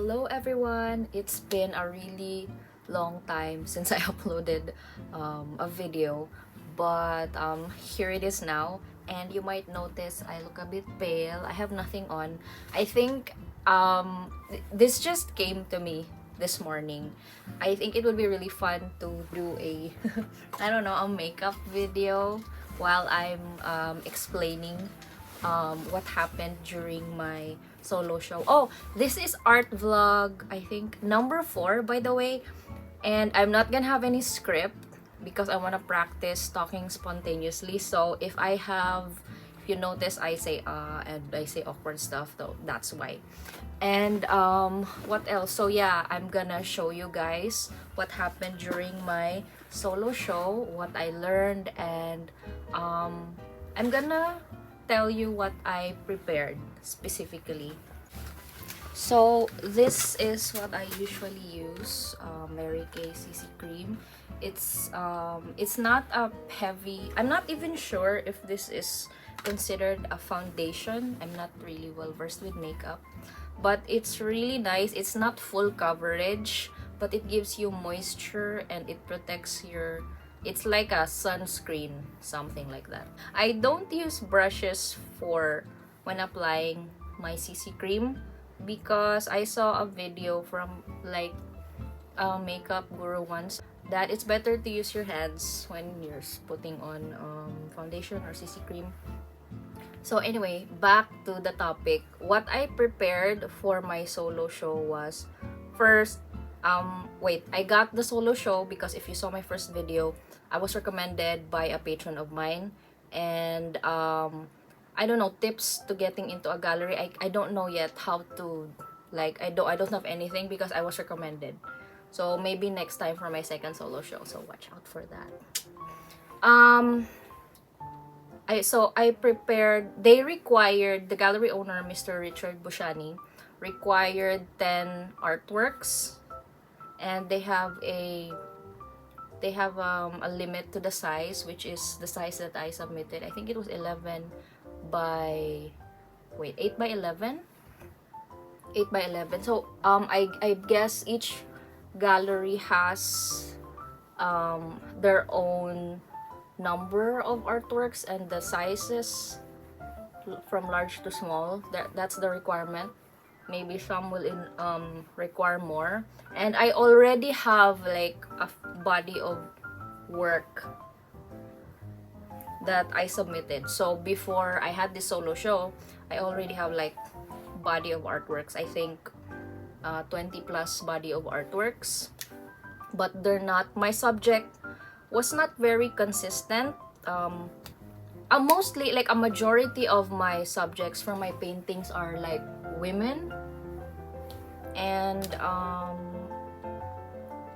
Hello everyone! It's been a really long time since I uploaded a video, but here it is now, and you might notice I look a bit pale. I have nothing on. I think this just came to me this morning. I think it would be really fun to do a I don't know, a makeup video while I'm explaining what happened during my solo show. Oh, this is art vlog, I think number 4, by the way. And I'm not gonna have any script because I want to practice talking spontaneously. So if you notice, I say and I say awkward stuff, though, that's why. And what else? So yeah, I'm gonna show you guys what happened during my solo show, what I learned, and I'm gonna tell you what I prepared specifically. So this is what I usually use, Mary Kay CC cream. It's not a heavy. I'm not even sure if this is considered a foundation. I'm not really well versed with makeup, but it's really nice. It's not full coverage, but it gives you moisture and it protects your. It's like a sunscreen, something like that. I don't use brushes for when applying my CC cream because I saw a video from like a makeup guru once that it's better to use your hands when you're putting on foundation or CC cream. So anyway, back to the topic. What I prepared for my solo show was first, I got the solo show because if you saw my first video, I was recommended by a patron of mine, and I don't know, tips to getting into a gallery. I don't know yet how to, like, I don't have anything because I was recommended. So maybe next time for my second solo show. So watch out for that. I prepared. They required, the gallery owner, Mr. Richard Bushani, required 10 artworks, and they have a limit to the size, which is the size that I submitted. I think it was 8 by 11. So I guess each gallery has their own number of artworks, and the sizes from large to small, that's the requirement. Maybe some will require more, and I already have like a body of work that I submitted. So before I had this solo show, I already have like body of artworks. I think 20 plus body of artworks, but they're not, my subject was not very consistent. Mostly, like, a majority of my subjects for my paintings are like women, and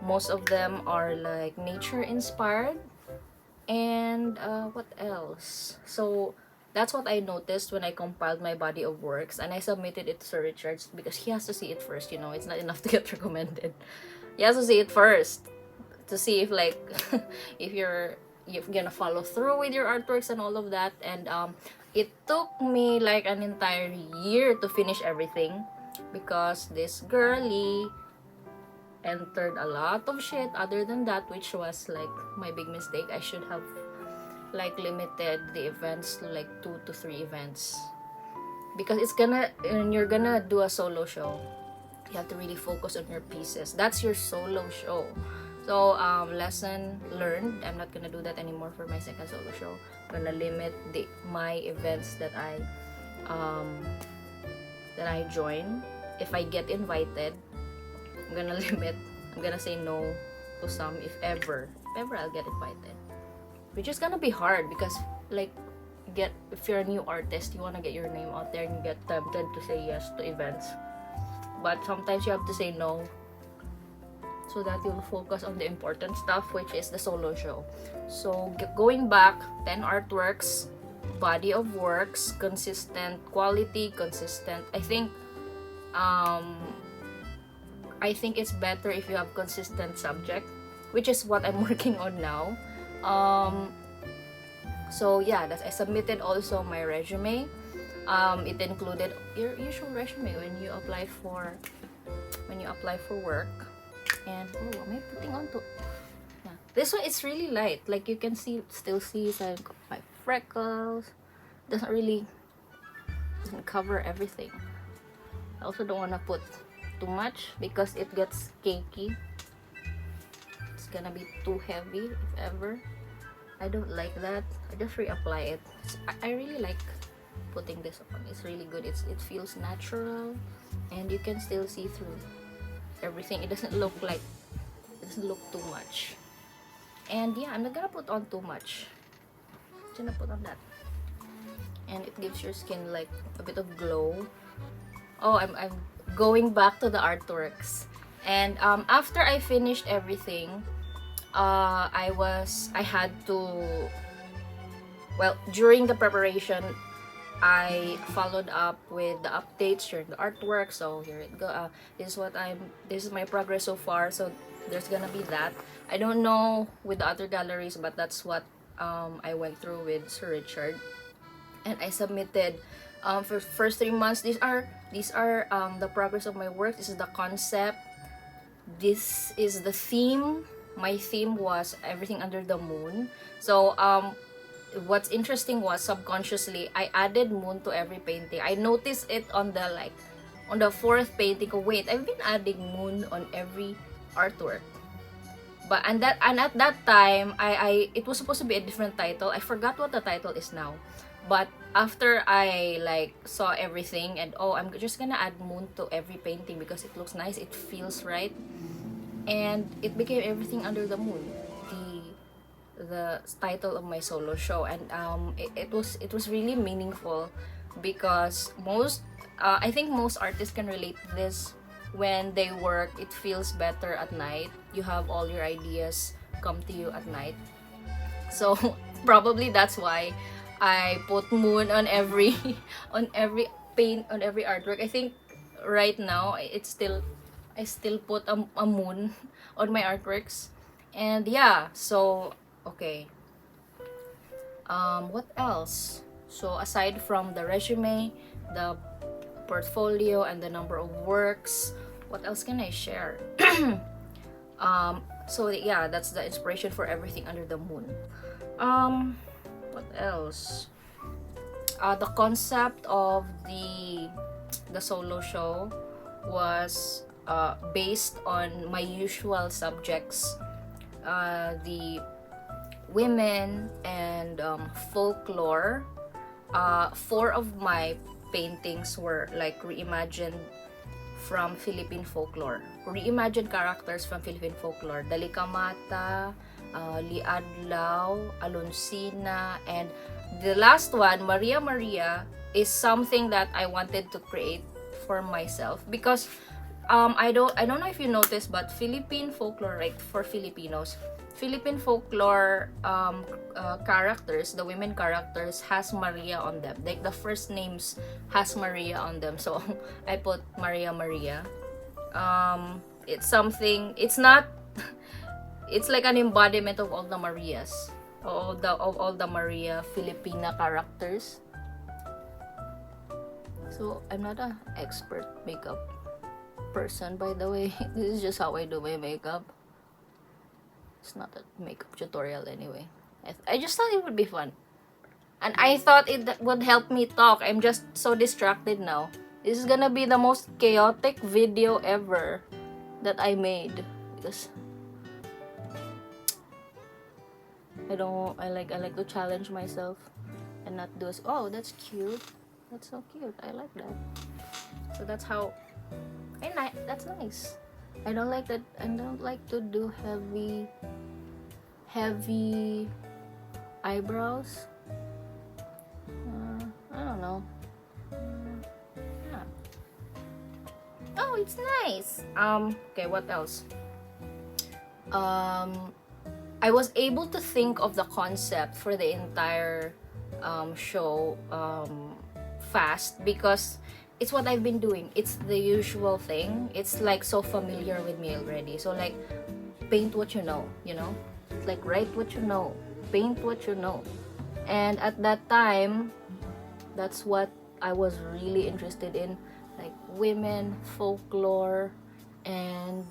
most of them are like nature inspired, and what else? So that's what I noticed when I compiled my body of works, and I submitted it to Sir Richards because he has to see it first. It's not enough to get recommended. He has to see it first to see if, like, if you're gonna follow through with your artworks and all of that. And it took me like an entire year to finish everything because this girly entered a lot of shit other than that, which was like my big mistake. I should have like limited the events to like 2 to 3 events, because when you're gonna do a solo show, you have to really focus on your pieces. That's your solo show. So lesson learned. I'm not gonna do that anymore for my second solo show. I'm gonna limit my events that I join. If I get invited, I'm gonna limit. I'm gonna say no to some if ever I'll get invited, which is gonna be hard because, like, if you're a new artist, you want to get your name out there and you get tempted to say yes to events, but sometimes you have to say no so that you'll focus on the important stuff, which is the solo show. So going back, 10 artworks, body of works, consistent quality, consistent. I think it's better if you have consistent subject, which is what I'm working on now. So yeah, I submitted also my resume. It included your usual resume when you apply for when you apply for work. And oh, am I putting on to? Yeah, this one is really light. Like you can still see I've got my freckles. Doesn't cover everything. I also don't want to put too much because it gets cakey. It's gonna be too heavy if ever. I don't like that. I just reapply it. I really like putting this on. It's really good. It feels natural, and you can still see through everything. It doesn't look too much. And yeah, I'm not gonna put on too much. I'm gonna put on that, and it gives your skin like a bit of glow. Oh, I'm going back to the artworks, and after I finished everything, I had to, well, during the preparation, I followed up with the updates during the artwork. So here it go. This is my progress so far. So there's gonna be that. I don't know with the other galleries, but that's what I went through with Sir Richard, and I submitted for first 3 months. These are the progress of my work. This is the concept. This is the theme. My theme was everything under the moon. So what's interesting was subconsciously I added moon to every painting. I noticed it on the fourth painting. Oh wait, I've been adding moon on every artwork. But at that time it was supposed to be a different title. I forgot what the title is now. But after I like saw everything, and oh, I'm just gonna add moon to every painting because it looks nice, it feels right, and it became everything under the moon, the title of my solo show. And it was really meaningful because I think most artists can relate to this. When they work, it feels better at night. You have all your ideas come to you at night. So probably that's why I put moon on every on every artwork. I think right now I still put a moon on my artworks. And yeah, so okay. What else? So aside from the resume, the portfolio, and the number of works, what else can I share? So yeah, that's the inspiration for everything under the moon. What else? The concept of the solo show was based on my usual subjects, the women and folklore. 4 of my paintings were like reimagined from Philippine folklore. Reimagined characters from Philippine folklore. Dalikamata, Liadlaw, Alonsina, and the last one, Maria Maria, is something that I wanted to create for myself because I don't know if you noticed, but Philippine folklore, right, for Filipinos, Philippine folklore characters, the women characters, has Maria on them. Like the first names has Maria on them. So I put Maria Maria. It's something. It's not. It's like an embodiment of all the Marias, all the Maria Filipina characters. So I'm not an expert makeup person, by the way. This is just how I do my makeup. It's not a makeup tutorial anyway. I just thought it would be fun. And I thought it would help me talk. I'm just so distracted now. This is gonna be the most chaotic video ever that I made. Because I like to challenge myself and not do as, oh, that's cute. That's so cute. I like that. So that's how that's nice. I don't like that. I don't like to do heavy eyebrows. I don't know. Yeah. Oh, it's nice. Okay, what else? I was able to think of the concept for the entire show fast because it's what I've been doing. It's the usual thing. It's like so familiar with me already. So like, paint what you know, It's like write what you know, paint what you know. And at that time, that's what I was really interested in, like women, folklore, and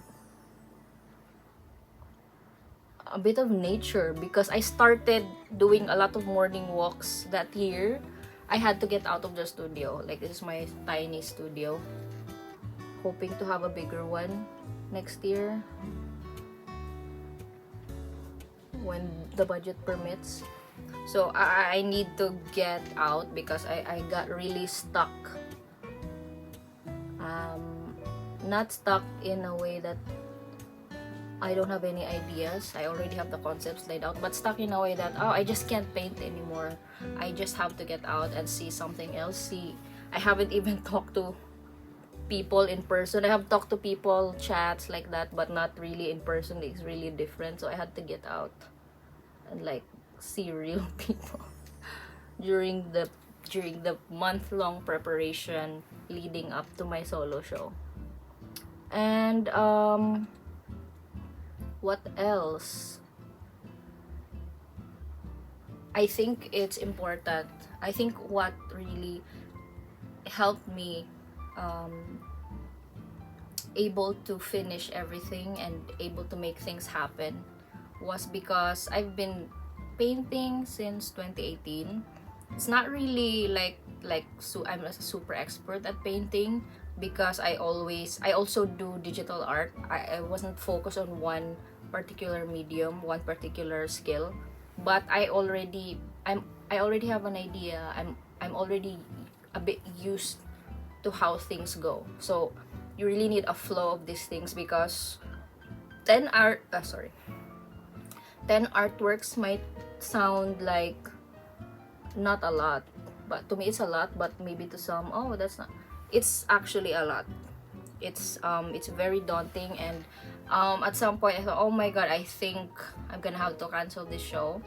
a bit of nature, because I started doing a lot of morning walks that year. I had to get out of the studio. Like, this is my tiny studio. Hoping to have a bigger one next year when the budget permits. So I need to get out because I got really stuck. Not stuck in a way that I don't have any ideas. I already have the concepts laid out, but stuck in a way that, oh, I just can't paint anymore. I just have to get out and see something else. I haven't even talked to people in person. I have talked to people, chats like that, but not really in person. It's really different. So I had to get out and like see real people during the month-long preparation leading up to my solo show. And what else? I think it's important. I think what really helped me able to finish everything and able to make things happen was because I've been painting since 2018. It's not really so I'm a super expert at painting, because I also do digital art. I wasn't focused on one particular medium, one particular skill, but I already have an idea. I'm already a bit used to how things go. So you really need a flow of these things, because 10 artworks might sound like not a lot, but to me it's a lot. But maybe to some, oh, that's not. It's actually a lot. It's very daunting, and at some point I thought, oh my god, I think I'm gonna have to cancel this show,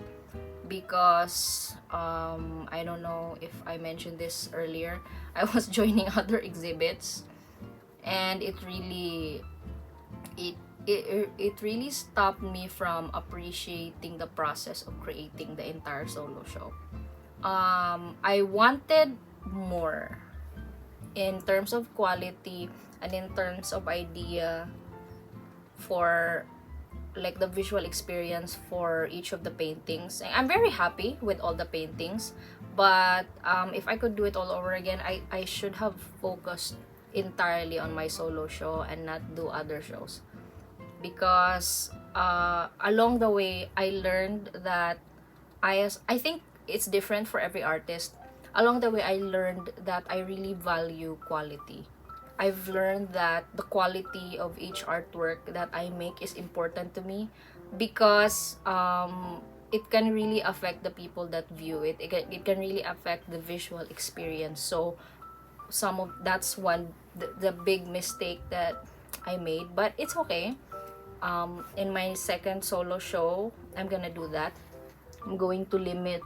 because I don't know if I mentioned this earlier. I was joining other exhibits, and it really stopped me from appreciating the process of creating the entire solo show. I wanted more in terms of quality and in terms of idea for like the visual experience for each of the paintings. I'm very happy with all the paintings, but if I could do it all over again, I should have focused entirely on my solo show and not do other shows, because along the way I learned that I think it's different for every artist. Along the way I learned that I really value quality. I've learned that the quality of each artwork that I make is important to me, because it can really affect the people that view it. It can really affect the visual experience. So that's the big mistake that I made, but it's okay. In my second solo show, I'm gonna do that. I'm going to limit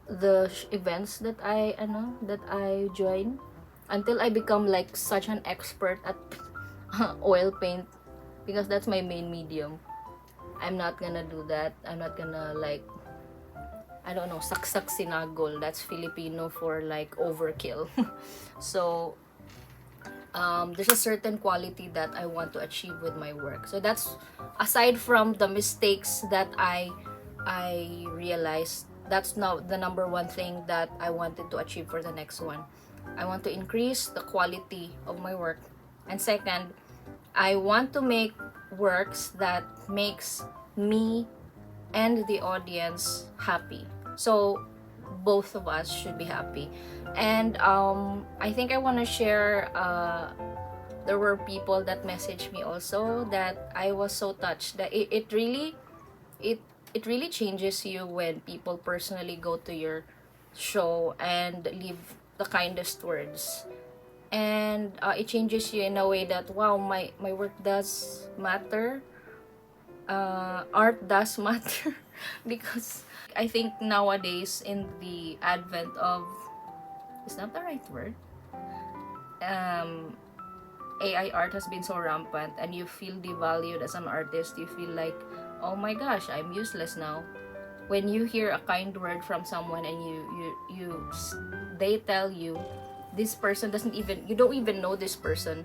the events that I join until I become like such an expert at oil paint, because that's my main medium. I'm not gonna do that. I'm not gonna I don't know, saksak sinagol. That's Filipino for like overkill. So there's a certain quality that I want to achieve with my work. So that's, aside from the mistakes that I realized, that's now the number one thing that I wanted to achieve for the next one. I want to increase the quality of my work. And second, I want to make works that makes me and the audience happy. So both of us should be happy. And I think I want to share, there were people that messaged me also that I was so touched that it really changes you when people personally go to your show and leave the kindest words. And it changes you in a way that, wow, my work does matter. Art does matter. Because I think nowadays, in the advent of, is not the right word, AI art has been so rampant, and you feel devalued as an artist. You feel like, oh my gosh, I'm useless now. When you hear a kind word from someone and they tell you this person doesn't even, you don't even know this person.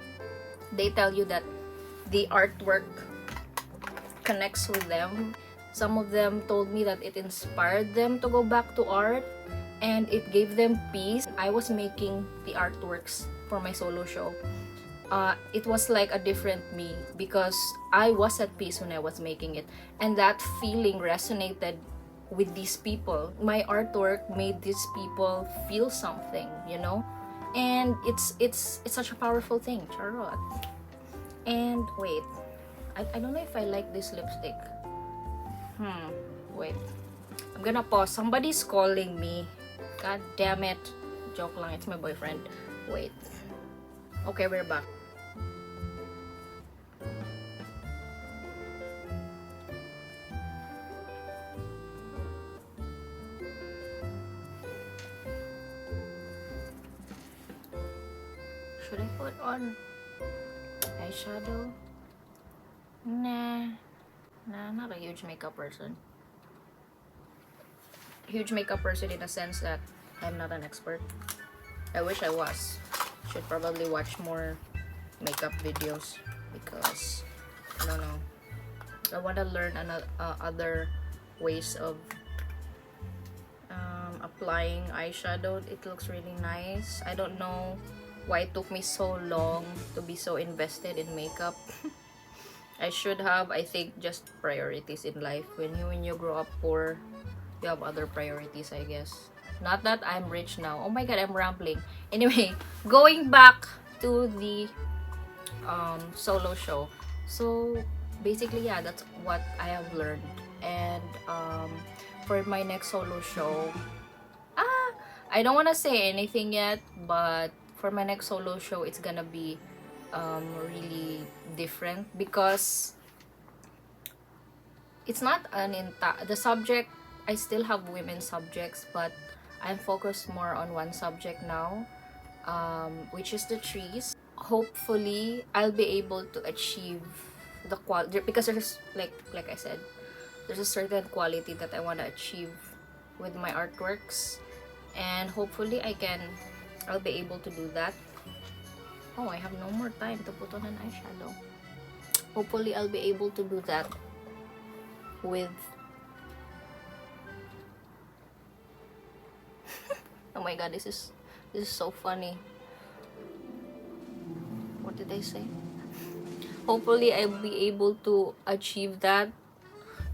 They tell you that the artwork connects with them. Some of them told me that it inspired them to go back to art and it gave them peace. I was making the artworks for my solo show. It was like a different me because I was at peace when I was making it, and that feeling resonated with these people. My artwork made these people feel something, you know, and it's such a powerful thing, charot. And wait, I don't know if I like this lipstick. Wait, I'm gonna pause. Somebody's calling me. God damn it. Joke lang, it's my boyfriend. Wait. Okay, we're back. Should I put on eyeshadow? Nah, not a huge makeup person. Huge makeup person in a sense that I'm not an expert. I wish I was. Should probably watch more makeup videos because I don't know. I want to learn another other ways of applying eyeshadow. It looks really nice. I don't know why it took me so long to be so invested in makeup. I should have, I think, just priorities in life. When you grow up poor, you have other priorities, I guess. Not that I'm rich now. Oh my god, I'm rambling. Anyway, going back to the solo show. So basically, yeah, that's what I have learned. And for my next solo show, I don't want to say anything yet, but for my next solo show, it's gonna be really different because it's not the subject. I still have women's subjects, but I'm focused more on one subject now, which is the trees. Hopefully, I'll be able to achieve the quality because there's like I said, there's a certain quality that I want to achieve with my artworks, and hopefully I'll be able to do that. Oh, I have no more time to put on an eyeshadow. Hopefully, I'll be able to do that with oh my god, this is so funny. What did I say? Hopefully I'll be able to achieve that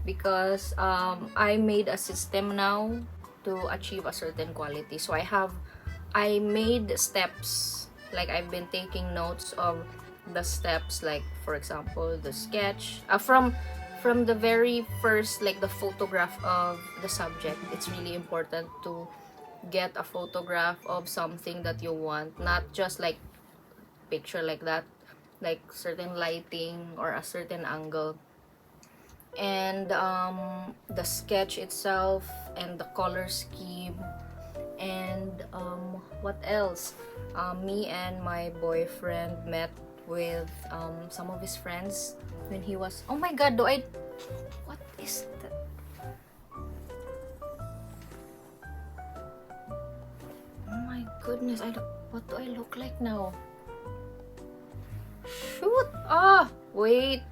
because I made a system now to achieve a certain quality. So I made steps, like I've been taking notes of the steps, like for example the sketch from the very first, like the photograph of the subject. It's really important to get a photograph of something that you want, not just like picture like that, like certain lighting or a certain angle. And the sketch itself and the color scheme. And what else, me and my boyfriend met with some of his friends when he was, oh my god, what is that? Oh my goodness, what do I look like now? Shoot! Wait.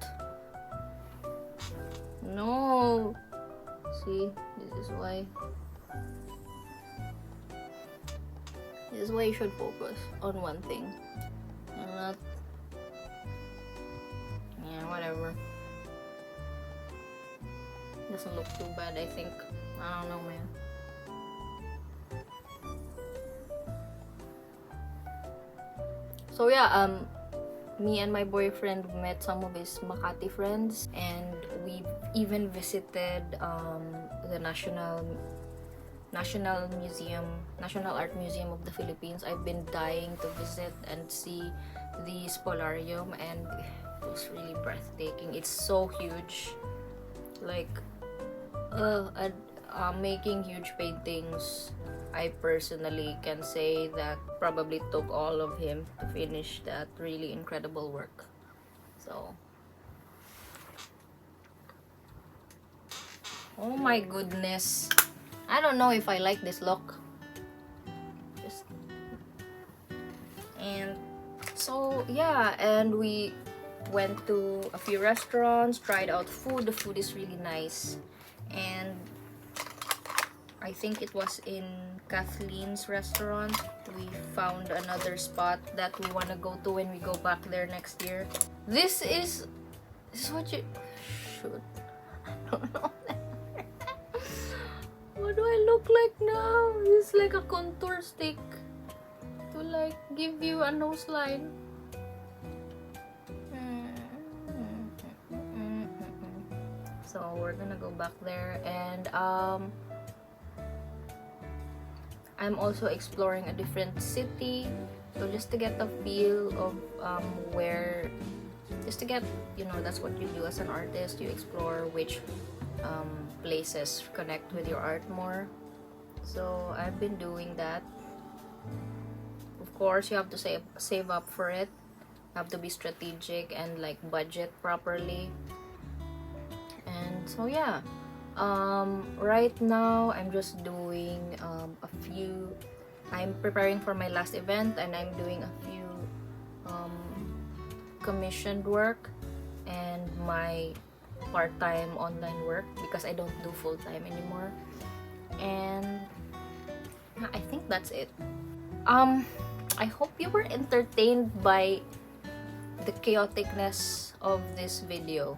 No. See, this is why you should focus on one thing. And not, yeah, whatever. Doesn't look too bad, I think. I don't know, man. So yeah, me and my boyfriend met some of his Makati friends, and we even visited the National Art Museum of the Philippines. I've been dying to visit and see the Spolarium, and it was really breathtaking. It's so huge, like making huge paintings. I personally can say that probably took all of him to finish that really incredible work. So, oh my goodness, I don't know if I like this look. Just And so yeah, and we went to a few restaurants, tried out food. The food is really nice. And I think it was in Kathleen's restaurant. We found another spot that we want to go to when we go back there next year. This is what you should. I don't know. What do I look like now? It's like a contour stick to like give you a nose line. So we're gonna go back there, and I'm also exploring a different city, so just to get the feel of where, just to get, you know, that's what you do as an artist. You explore which places connect with your art more. So I've been doing that. Of course, you have to save up for it. You have to be strategic and like budget properly. And so yeah, right now I'm just doing a few. I'm preparing for my last event, and I'm doing a few commissioned work and my part-time online work because I don't do full-time anymore. And I think that's it. I hope you were entertained by the chaoticness of this video.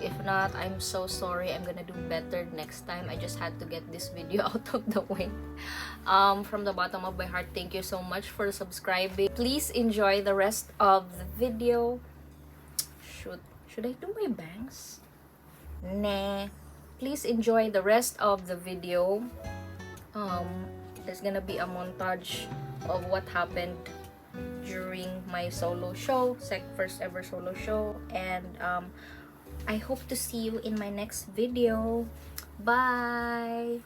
If not, I'm so sorry. I'm gonna do better next time. I just had to get this video out of the way. From the bottom of my heart, thank you so much for subscribing. Please enjoy the rest of the video. Should I do my bangs? Nah. Please enjoy the rest of the video. There's gonna be a montage of what happened during my solo show, first ever solo show, and I hope to see you in my next video. Bye!